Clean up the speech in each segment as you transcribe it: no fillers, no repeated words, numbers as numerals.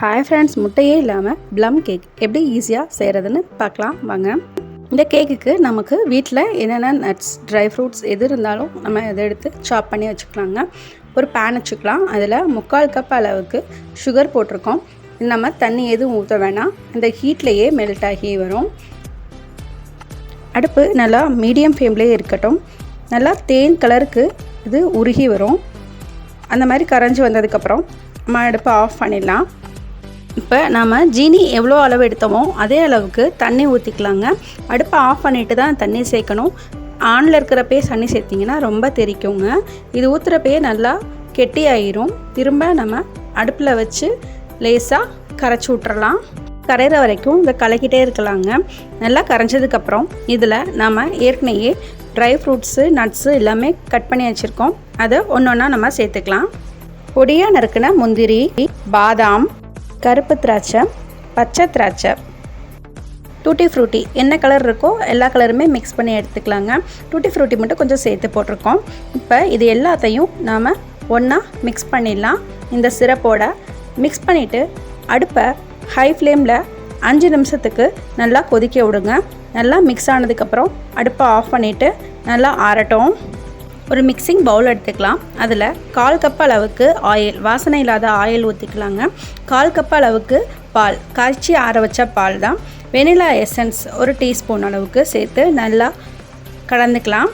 Hi friends, முட்டையே இல்லாமல் plum cake எப்படி ஈஸியாக செய்கிறதுன்னு பார்க்கலாம் வாங்க. இந்த கேக்குக்கு நமக்கு வீட்டில் என்னென்ன நட்ஸ், ட்ரை ஃப்ரூட்ஸ் எது இருந்தாலும் நம்ம இதை எடுத்து சாப் பண்ணி வச்சுக்கலாங்க. ஒரு பேன் வச்சுக்கலாம். அதில் 3/4 கப் அளவுக்கு சுகர் போட்டிருக்கோம். இது நம்ம தண்ணி எதுவும் ஊற்ற வேணாம், இந்த ஹீட்லேயே மெல்ட் ஆகி வரும். அடுப்பு நல்லா மீடியம் ஃப்ளேம்லேயே இருக்கட்டும். நல்லா தேன் கலருக்கு இது உருகி வரும். அந்த மாதிரி கரைஞ்சி வந்ததுக்கப்புறம் நம்ம அடுப்பை ஆஃப் பண்ணிடலாம். இப்போ நாம் ஜீனி எவ்வளோ அளவு எடுத்தோமோ அதே அளவுக்கு தண்ணி ஊற்றிக்கலாங்க. அடுப்பை ஆஃப் பண்ணிவிட்டு தான் தண்ணி சேர்க்கணும். ஆனில் இருக்கிறப்பே தண்ணி சேர்த்திங்கன்னா ரொம்ப தெறிக்குங்க. இது ஊற்றுறப்பே நல்லா கெட்டி ஆயிரும். திரும்ப நம்ம அடுப்பில் வச்சு லேசாக கரைச்சி விட்றலாம். கரைகிற வரைக்கும் இதை கலக்கிட்டே இருக்கலாங்க. நல்லா கரைஞ்சதுக்கப்புறம் இதில் நம்ம ஏற்கனவே ட்ரை ஃப்ரூட்ஸு, நட்ஸு எல்லாமே கட் பண்ணி வச்சுருக்கோம். அதை ஒன்று ஒன்றா நம்ம சேர்த்துக்கலாம். பொடியாக நறுக்கின முந்திரி, பாதாம், கருப்பு திராட்சை, பச்சை திராட்சை, டூட்டி ஃப்ரூட்டி என்ன கலர் இருக்கோ எல்லா கலருமே மிக்ஸ் பண்ணி எடுத்துக்கலாங்க. டூட்டி ஃப்ரூட்டி மட்டும் கொஞ்சம் சேர்த்து போட்டிருக்கோம். இப்போ இது எல்லாத்தையும் நாம் ஒன்றா மிக்ஸ் பண்ணிடலாம். இந்த சிரப்போட மிக்ஸ் பண்ணிவிட்டு அடுப்பை ஹை ஃப்ளேமில் 5 நிமிஷத்துக்கு நல்லா கொதிக்க விடுங்க. நல்லா மிக்ஸ் ஆனதுக்கப்புறம் அடுப்பை ஆஃப் பண்ணிவிட்டு நல்லா ஆறட்டும். ஒரு மிக்சிங் பவுல் எடுத்துக்கலாம். அதில் 1/4 கப் அளவுக்கு ஆயில், வாசனை இல்லாத ஆயில் ஊற்றிக்கலாங்க. 1/4 கப் அளவுக்கு பால், காய்ச்சி ஆற வச்ச பால் தான். வெனிலா எசன்ஸ் 1 டீஸ்பூன் அளவுக்கு சேர்த்து நல்லா கலந்துக்கலாம்.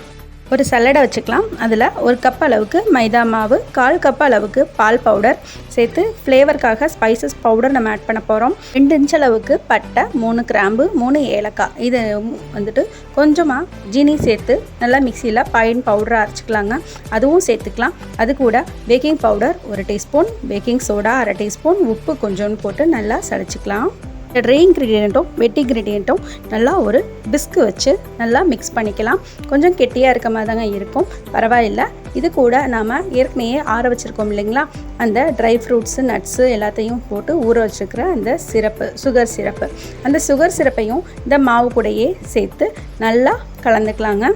ஒரு சல்லடை வச்சுக்கலாம். அதில் 1 கப் அளவுக்கு மைதா மாவு, 1/4 கப் அளவுக்கு பால் பவுடர் சேர்த்து ஃப்ளேவருக்காக ஸ்பைசஸ் பவுடர் நம்ம ஆட் பண்ண போகிறோம். 2 இன்ச் அளவுக்கு பட்டை, 3 கிராம்பு, 3 ஏலக்காய், இது வந்துட்டு கொஞ்சமாக ஜீனி சேர்த்து நல்லா மிக்சியில் பைன் பவுடரை அரைச்சிக்கலாங்க. அதுவும் சேர்த்துக்கலாம். அது கூட baking powder 1 teaspoon, baking soda 1/2 teaspoon, உப்பு கொஞ்சோன்னு போட்டு நல்லா சளிச்சிக்கலாம். ட்ரை இன்க்ரீடியண்ட்டும் வெட் இன்க்ரீடியண்ட்டும் நல்லா ஒரு பிஸ்கு வச்சு நல்லா மிக்ஸ் பண்ணிக்கலாம். கொஞ்சம் கெட்டியாக இருக்க மாதிரி தாங்க இருக்கும், பரவாயில்லை. இது கூட நாம் ஏற்கனவே ஆற வச்சுருக்கோம் இல்லைங்களா, அந்த ட்ரை ஃப்ரூட்ஸு, நட்ஸு எல்லாத்தையும் போட்டு ஊற வச்சுருக்கிற அந்த சிரப்பு, சுகர் சிரப்பு, அந்த சுகர் சிரப்பையும் இந்த மாவு கூடையே சேர்த்து நல்லா கலந்துக்கலாங்க.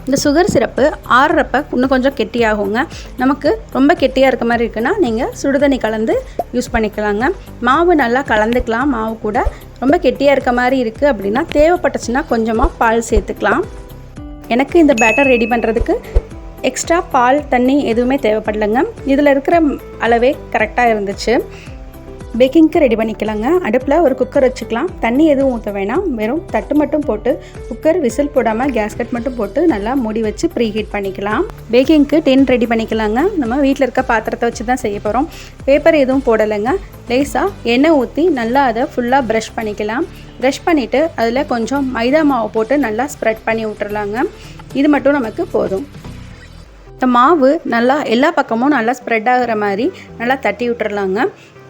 இந்த சுகர் சிரப்பு ஆறுறப்ப இன்னும் கொஞ்சம் கெட்டியாகுங்க. நமக்கு ரொம்ப கெட்டியாக இருக்க மாதிரி இருக்குன்னா நீங்கள் சுடுதண்ணி கலந்து யூஸ் பண்ணிக்கலாங்க. மாவு நல்லா கலந்துக்கலாம். மாவு கூட ரொம்ப கெட்டியாக இருக்க மாதிரி இருக்குது அப்படின்னா தேவைப்பட்டுச்சுன்னா கொஞ்சமாக பால் சேர்த்துக்கலாம். எனக்கு இந்த பேட்டர் ரெடி பண்ணுறதுக்கு எக்ஸ்ட்ரா பால், தண்ணி எதுவுமே தேவைப்படலைங்க. இதில் இருக்கிற அளவே கரெக்டாக இருந்துச்சு. பேக்கிங்க்கு ரெடி பண்ணிக்கலாங்க. அடுப்பில் ஒரு குக்கர் வச்சுக்கலாம். தண்ணி எதுவும் ஊற்ற வேணாம், வெறும் தட்டு மட்டும் போட்டு குக்கர் விசில் போடாமல் கேஸ்கட் மட்டும் போட்டு நல்லா மூடி வச்சு ப்ரீ ஹீட் பண்ணிக்கலாம். பேக்கிங்க்கு டின் ரெடி பண்ணிக்கலாங்க. நம்ம வீட்டில் இருக்க பாத்திரத்தை வச்சு தான் செய்ய போகிறோம். பேப்பர் எதுவும் போடலைங்க. லேசாக எண்ணெய் ஊற்றி நல்லா அதை ஃபுல்லாக ப்ரஷ் பண்ணிக்கலாம். ப்ரஷ் பண்ணிவிட்டு அதில் கொஞ்சம் மைதா மாவு போட்டு நல்லா ஸ்ப்ரெட் பண்ணி விட்டுறலாங்க. இது மட்டும் நமக்கு போதும். இந்த மாவு நல்லா எல்லா பக்கமும் நல்லா ஸ்ப்ரெட் ஆகிற மாதிரி நல்லா தட்டி விட்டுறலாங்க.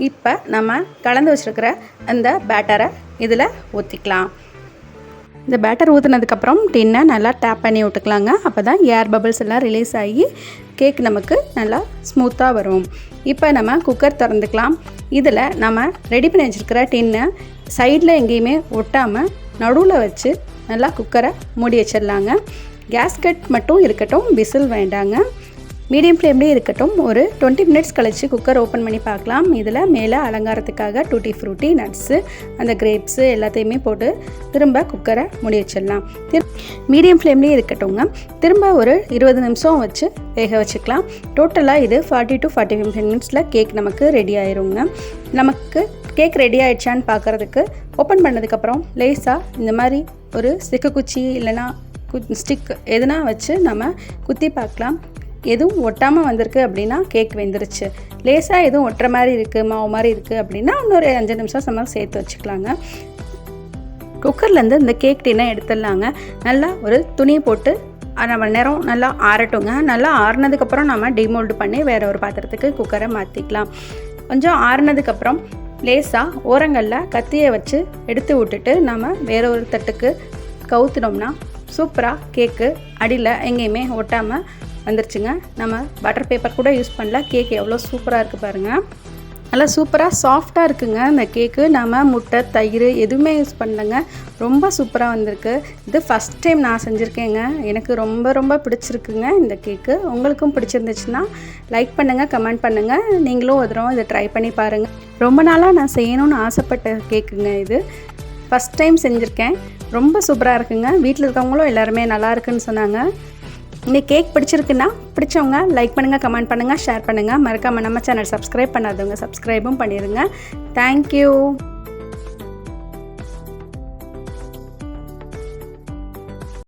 இப்போ நம்ம கலந்து வச்சுருக்கிற அந்த பேட்டரை இதில் ஊற்றிக்கலாம். இந்த பேட்டர் ஊற்றினதுக்கப்புறம் டின்னை நல்லா டேப் பண்ணி விட்டுக்கலாங்க. அப்போ தான் ஏர் பபிள்ஸ் எல்லாம் ரிலீஸ் ஆகி கேக் நமக்கு நல்லா ஸ்மூத்தாக வரும். இப்போ நம்ம குக்கர் திறந்துக்கலாம். இதில் நம்ம ரெடி பண்ணி வச்சுருக்கிற டின்னை சைடில் எங்கேயுமே ஒட்டாமல் நடுவில் வச்சு நல்லா குக்கரை மூடி வச்சிடலாங்க. கேஸ்கட் மட்டும் இருக்கட்டும், விசில் வேண்டாங்க. மீடியம் ஃப்ளேம்லேயே இருக்கட்டும். ஒரு 20 மினிட்ஸ் கழித்து குக்கர் ஓப்பன் பண்ணி பார்க்கலாம். இதில் மேலே அலங்காரத்துக்காக டூட்டி ஃப்ரூட்டி, நட்ஸு, அந்த கிரேப்ஸு எல்லாத்தையுமே போட்டு திரும்ப குக்கரை மூடி வச்சிடலாம். மீடியம் ஃப்ளேம்லேயே இருக்கட்டும்ங்க. திரும்ப ஒரு 20 நிமிஷம் வச்சு வேக வச்சுக்கலாம். டோட்டலாக இது 40 to 45 மினிட்ஸில் கேக் நமக்கு ரெடி ஆயிருங்க. நமக்கு கேக் ரெடி ஆகிடுச்சான்னு பார்க்குறதுக்கு ஓப்பன் பண்ணதுக்கப்புறம் லேஸாக இந்த மாதிரி ஒரு சிக்கு குச்சி இல்லைன்னா ஸ்டிக் எதுனா வச்சு நம்ம குத்தி பார்க்கலாம். எதுவும் ஒட்டாமல் வந்திருக்கு அப்படின்னா கேக் வெந்துருச்சு. லேசாக எதுவும் ஒட்டுற மாதிரி இருக்குது, மாவு மாதிரி இருக்குது அப்படின்னா இன்னொரு 5 நிமிஷம் நம்ம சேர்த்து வச்சுக்கலாங்க. குக்கர்லேருந்து இந்த கேக் டின்னை எடுத்துடலாங்க. நல்லா ஒரு துணியை போட்டு 1/2 மணி நேரம் நல்லா ஆறட்டுங்க. நல்லா ஆறுனதுக்கப்புறம் நம்ம டிமோல்டு பண்ணி வேறு ஒரு பாத்திரத்துக்கு குக்கரை மாற்றிக்கலாம். கொஞ்சம் ஆறுனதுக்கப்புறம் லேசாக ஓரங்களில் கத்தியை வச்சு எடுத்து விட்டுட்டு நம்ம வேறு ஒரு தட்டுக்கு கவுத்துனோம்னா சூப்பராக கேக்கு அடியில் எங்கேயுமே ஒட்டாமல் வந்துருச்சுங்க. நம்ம பட்டர் பேப்பர் கூட யூஸ் பண்ணல. கேக் எவ்வளோ சூப்பராக இருக்குது பாருங்கள். நல்லா சூப்பராக சாஃப்டாக இருக்குங்க இந்த கேக்கு. நம்ம முட்டை, தயிர் எதுவுமே யூஸ் பண்ணலைங்க. ரொம்ப சூப்பராக வந்திருக்கு. இது ஃபஸ்ட் டைம் நான் செஞ்சுருக்கேங்க. எனக்கு ரொம்ப ரொம்ப பிடிச்சிருக்குங்க இந்த கேக்கு. உங்களுக்கும் பிடிச்சிருந்துச்சுன்னா லைக் பண்ணுங்கள், கமெண்ட் பண்ணுங்கள். நீங்களும் ஒரு தடவை இதை ட்ரை பண்ணி பாருங்கள். ரொம்ப நாளாக நான் செய்யணும்னு ஆசைப்பட்ட கேக்குங்க இது. ஃபஸ்ட் டைம் செஞ்சுருக்கேன். ரொம்ப சூப்பராக இருக்குங்க. வீட்டில் இருக்கவங்களும் எல்லாருமே நல்லா இருக்குன்னு சொன்னாங்க. இந்த கேக் பிடிச்சிருக்குன்னா பிடிச்சவங்க லைக் பண்ணுங்கள், கமெண்ட் பண்ணுங்கள், ஷேர் பண்ணுங்கள். மறக்காமல் நம்ம சேனல் சப்ஸ்கிரைப் பண்ணாதவங்க சப்ஸ்கிரைபும் பண்ணிடுங்க. தேங்க்யூ.